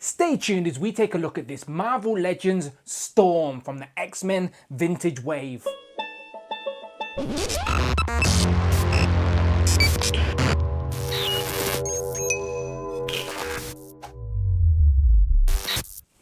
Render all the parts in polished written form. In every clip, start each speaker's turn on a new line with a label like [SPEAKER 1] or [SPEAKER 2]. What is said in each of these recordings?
[SPEAKER 1] Stay tuned as we take a look at this Marvel Legends Storm from the X-Men Vintage Wave.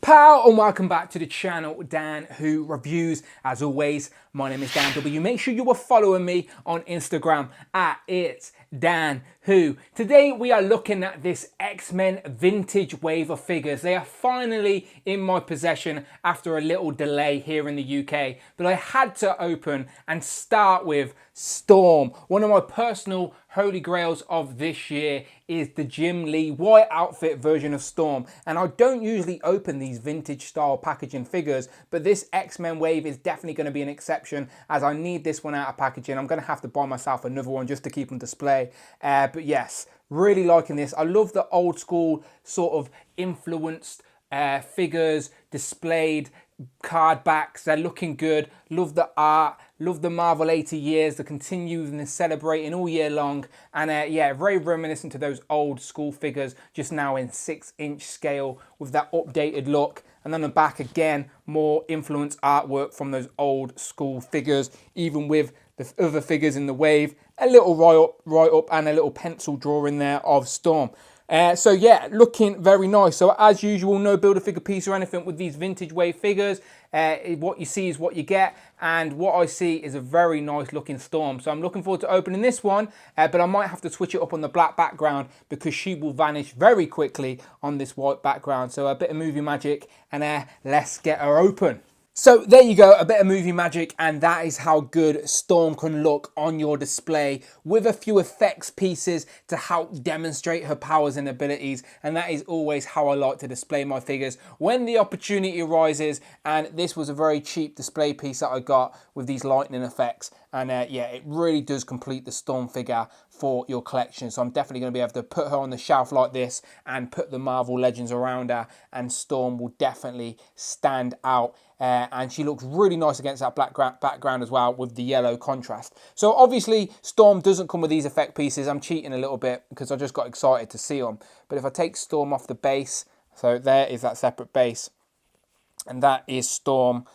[SPEAKER 1] Pow and welcome back to the channel, Dan Who Reviews. As always, my name is Dan W. Make sure you are following me on Instagram at It's Dan Who. Today we are looking at this X-Men Vintage Wave of figures. They are finally in my possession after a little delay here in the UK, but I had to open and start with Storm. One of my personal holy grails of this year is the Jim Lee white outfit version of Storm, and I don't usually open these vintage style packaging figures, but this X-Men wave is definitely going to be an exception as I need this one out of packaging. I'm going to have to buy myself another one just to keep on display, but yes, really liking this. I love the old school sort of influenced figures displayed, card backs, they're looking good. Love the art, love the Marvel 80 years, the continuing and celebrating all year long. And yeah, very reminiscent to those old school figures, just now in 6-inch scale with that updated look. And then the back again, more influenced artwork from those old school figures, even with the other figures in the wave. A little write up and a little pencil drawing there of Storm. So yeah, looking very nice. So as usual, no Build-A-Figure piece or anything with these vintage wave figures. What you see is what you get, and what I see is a very nice looking Storm. So I'm looking forward to opening this one, but I might have to switch it up on the black background because she will vanish very quickly on this white background. So a bit of movie magic, and let's get her open. So there you go, a bit of movie magic, and that is how good Storm can look on your display with a few effects pieces to help demonstrate her powers and abilities. And that is always how I like to display my figures when the opportunity arises. And this was a very cheap display piece that I got with these lightning effects. And yeah, it really does complete the Storm figure for your collection. So I'm definitely going to be able to put her on the shelf like this and put the Marvel Legends around her, and Storm will definitely stand out. And she looks really nice against that black background as well with the yellow contrast. So obviously Storm doesn't come with these effect pieces. I'm cheating a little bit because I just got excited to see them. But if I take Storm off the base, so there is that separate base, and that is Storm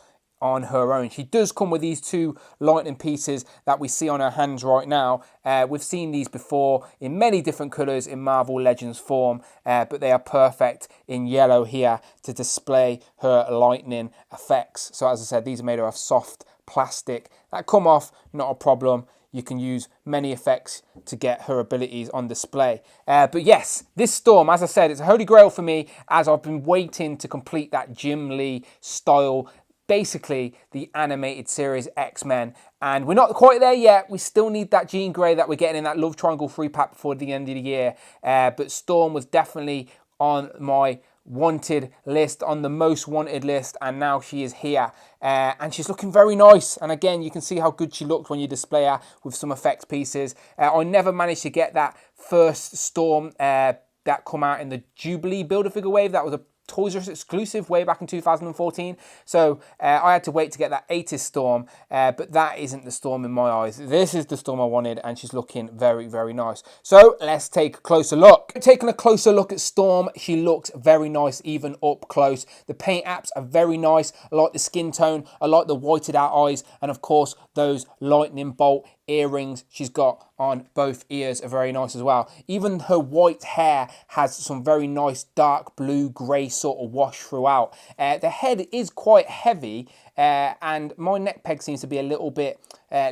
[SPEAKER 1] on her own. She does come with these two lightning pieces that we see on her hands right now. We've seen these before in many different colours in Marvel Legends form, but they are perfect in yellow here to display her lightning effects. So as I said, these are made of soft plastic that come off, not a problem. You can use many effects to get her abilities on display. But yes, this Storm, as I said, it's a holy grail for me as I've been waiting to complete that Jim Lee style, basically the animated series X-Men, and we're not quite there yet. We still need that Jean Grey that we're getting in that Love Triangle 3-pack before the end of the year, but Storm was definitely on my wanted list, on the most wanted list, and now she is here, and she's looking very nice. And again, you can see how good she looks when you display her with some effects pieces. I never managed to get that first Storm that come out in the Jubilee Build-A-Figure wave. That was a Toys R Us exclusive way back in 2014. So I had to wait to get that 80s Storm, but that isn't the Storm in my eyes. This is the Storm I wanted, and she's looking very, very nice. So let's take a closer look. Taking a closer look at Storm, she looks very nice even up close. The paint apps are very nice. I like the skin tone. I like the whited out eyes, and of course those lightning bolt earrings she's got on both ears are very nice as well. Even her white hair has some very nice dark blue grey sort of wash throughout. The head is quite heavy, and my neck peg seems to be a little bit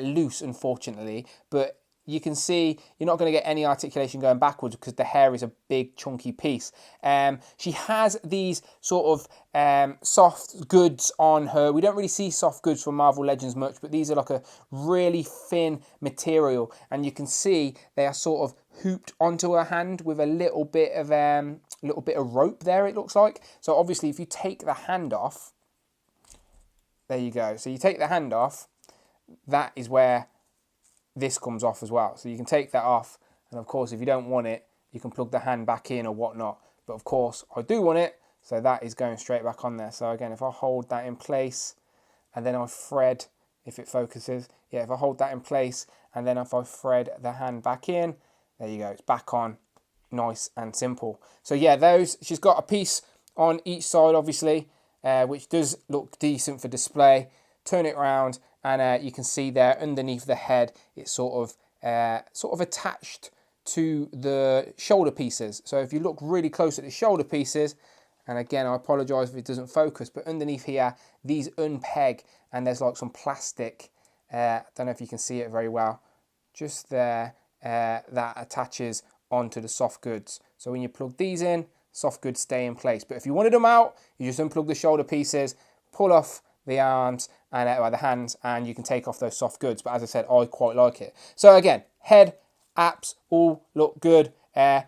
[SPEAKER 1] loose, unfortunately, but you can see you're not going to get any articulation going backwards because the hair is a big chunky piece. She has these sort of soft goods on her. We don't really see soft goods from Marvel Legends much, but these are like a really thin material, and you can see they are sort of hooped onto her hand with a little bit of rope there, it looks like. So obviously if you take the hand off, there you go. So you take the hand off, that is where this comes off as well. So you can take that off, and of course if you don't want it, you can plug the hand back in or whatnot. But of course I do want it, so that is going straight back on there. So again, if I hold that in place and then I thread, if it focuses, yeah, if I hold that in place and then if I thread the hand back in, there you go, it's back on, nice and simple. So yeah, those, she's got a piece on each side, obviously, which does look decent for display. Turn it around, and you can see there underneath the head, it's sort of attached to the shoulder pieces. So if you look really close at the shoulder pieces, and again, I apologise if it doesn't focus, but underneath here, these unpeg, and there's like some plastic, I don't know if you can see it very well, just there, that attaches onto the soft goods. So when you plug these in, soft goods stay in place. But if you wanted them out, you just unplug the shoulder pieces, pull off the arms and the hands, and you can take off those soft goods. But as I said, I quite like it. So again, head, apps all look good. The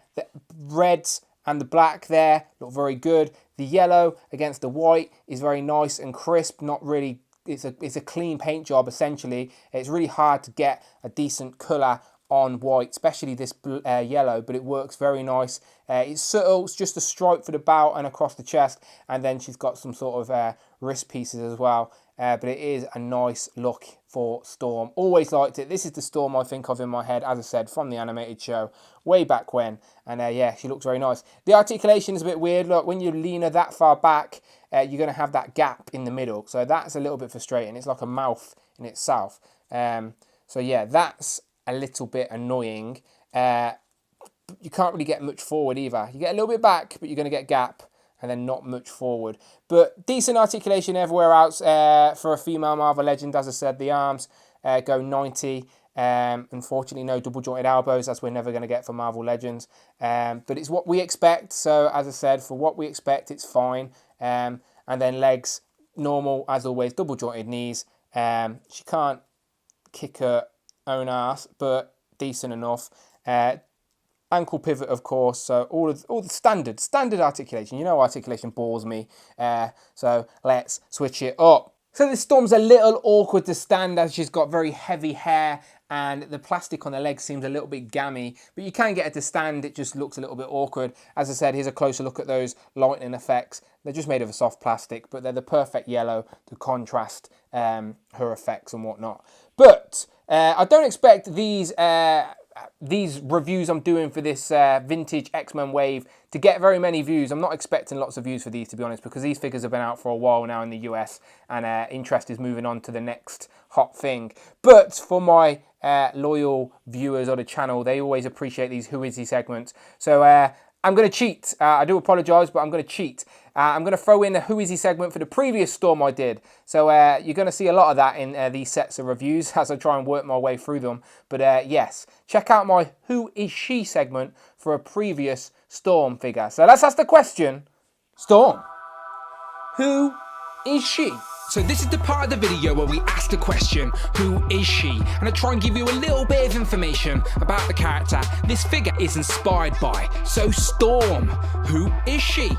[SPEAKER 1] reds and the black there look very good. The yellow against the white is very nice and crisp. Not really, it's a clean paint job essentially. It's really hard to get a decent colour on white, especially this yellow, but it works very nice. It's subtle, it's just a stripe for the bow and across the chest, and then she's got some sort of wrist pieces as well. But it is a nice look for Storm. Always liked it. This is the Storm I think of in my head, as I said, from the animated show way back when. And yeah, she looks very nice. The articulation is a bit weird. Look, when you lean her that far back, you're going to have that gap in the middle. So that's a little bit frustrating. It's like a mouth in itself. So yeah, that's a little bit annoying. You can't really get much forward either. You get a little bit back, but you're going to get gap, and then not much forward. But decent articulation everywhere else for a female Marvel Legend. As I said, the arms go 90. Unfortunately, no double jointed elbows, as we're never going to get for Marvel Legends. But it's what we expect. So as I said, for what we expect, it's fine. And then legs, normal, as always, double jointed knees. She can't kick her own ass, but decent enough. Ankle pivot, of course, so all the standard articulation. You know, articulation bores me, so let's switch it up. So this Storm's a little awkward to stand as she's got very heavy hair and the plastic on the legs seems a little bit gammy, but you can get her to stand. It just looks a little bit awkward. As I said, here's a closer look at those lightning effects. They're just made of a soft plastic, but they're the perfect yellow to contrast her effects and whatnot. But I don't expect these reviews I'm doing for this vintage X-Men wave to get very many views. I'm not expecting lots of views for these, to be honest, because these figures have been out for a while now in the US, and interest is moving on to the next hot thing. But for my loyal viewers of the channel, they always appreciate these Who Is He segments. So I'm going to cheat. I do apologise, but I'm going to cheat. I'm going to throw in the Who Is He segment for the previous Storm I did. So you're going to see a lot of that in these sets of reviews as I try and work my way through them. But yes, check out my Who Is She segment for a previous Storm figure. So let's ask the question, Storm, who is she? So this is the part of the video where we ask the question, who is she? And I try and give you a little bit of information about the character this figure is inspired by. So Storm, who is she?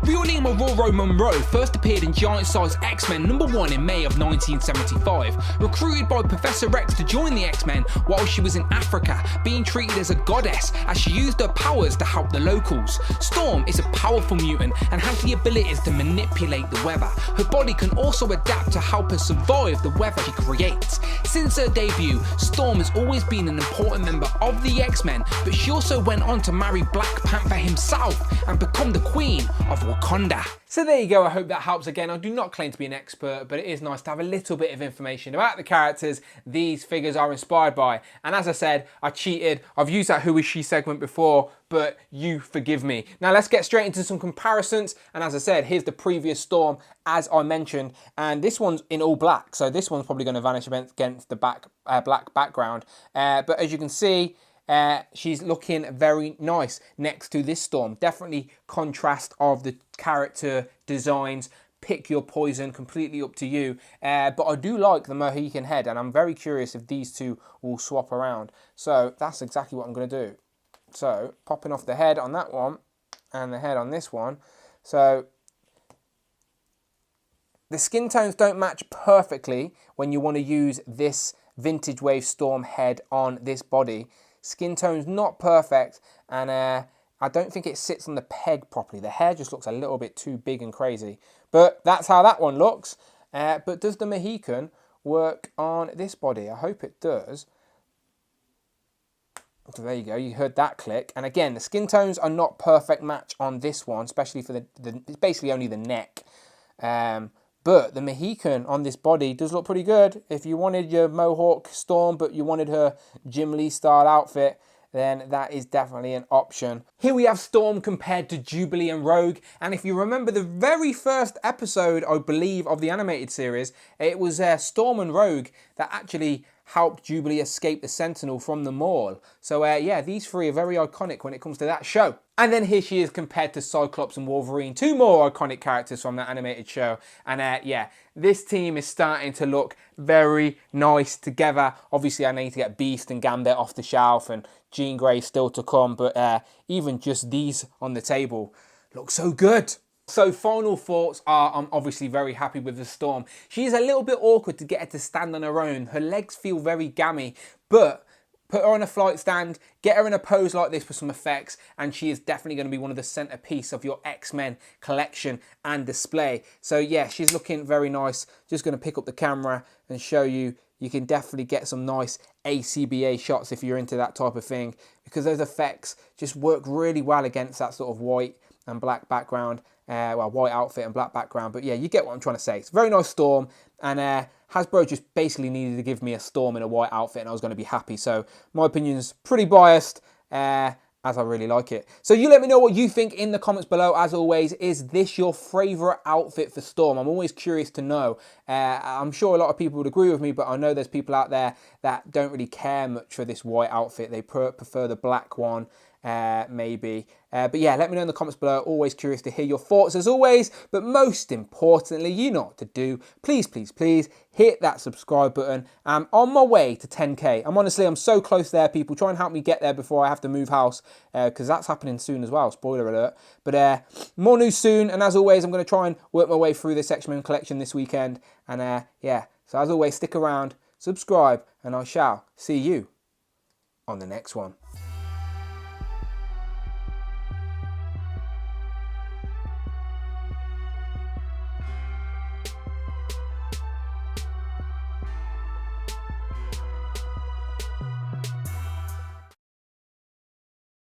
[SPEAKER 1] Real name Aurora Monroe first appeared in Giant Size X-Men #1 in May of 1975, recruited by Professor X to join the X-Men while she was in Africa, being treated as a goddess as she used her powers to help the locals. Storm is a powerful mutant and has the abilities to manipulate the weather. Her body can also adapt to help her survive the weather she creates. Since her debut, Storm has always been an important member of the X-Men, but she also went on to marry Black Panther himself and become the Queen of Wakanda. So there you go, I hope that helps. Again, I do not claim to be an expert, but it is nice to have a little bit of information about the characters these figures are inspired by. And as I said, I cheated. I've used that Who Is She segment before, but you forgive me. Now let's get straight into some comparisons. And as I said, here's the previous Storm, as I mentioned, and this one's in all black. So this one's probably going to vanish against the black background. But as you can see, she's looking very nice next to this Storm. Definitely contrast of the character designs. Pick your poison, completely up to you. But I do like the Mohican head, and I'm very curious if these two will swap around. So that's exactly what I'm going to do. So popping off the head on that one and the head on this one. So the skin tones don't match perfectly when you want to use this Vintage Wave Storm head on this body. Skin tone's not perfect, and I don't think it sits on the peg properly. The hair just looks a little bit too big and crazy. But that's how that one looks. But does the Mohican work on this body? I hope it does. So there you go, you heard that click. And again, the skin tones are not perfect match on this one, especially for it's basically only the neck. But the Mohican on this body does look pretty good. If you wanted your Mohawk Storm, but you wanted her Jim Lee style outfit, then that is definitely an option. Here we have Storm compared to Jubilee and Rogue. And if you remember the very first episode, I believe, of the animated series, it was Storm and Rogue that actually helped Jubilee escape the Sentinel from the Maul. So yeah, these three are very iconic when it comes to that show. And then here she is compared to Cyclops and Wolverine, two more iconic characters from that animated show. And yeah, this team is starting to look very nice together. Obviously, I need to get Beast and Gambit off the shelf, and Jean Grey still to come, but even just these on the table look so good. So final thoughts are, I'm obviously very happy with the Storm. She's a little bit awkward to get her to stand on her own. Her legs feel very gammy, but put her on a flight stand, get her in a pose like this with some effects, and she is definitely going to be one of the centerpiece of your X-Men collection and display. So yeah, she's looking very nice. Just going to pick up the camera and show you. You can definitely get some nice ACBA shots if you're into that type of thing, because those effects just work really well against that sort of white and black background. Well, white outfit and black background. But yeah, you get what I'm trying to say. It's a very nice Storm, and Hasbro just basically needed to give me a Storm in a white outfit and I was going to be happy. So my opinion's pretty biased, as I really like it. So you let me know what you think in the comments below. As always, is this your favourite outfit for Storm? I'm always curious to know. I'm sure a lot of people would agree with me, but I know there's people out there that don't really care much for this white outfit. They prefer the black one. Maybe. But yeah, let me know in the comments below. Always curious to hear your thoughts as always. But most importantly, you know what to do. Please, please, please hit that subscribe button. I'm on my way to 10k. I'm so close there, people. Try and help me get there before I have to move house, because that's happening soon as well. Spoiler alert. But more news soon. And as always, I'm going to try and work my way through this X-Men collection this weekend. And yeah, so as always, stick around, subscribe, and I shall see you on the next one.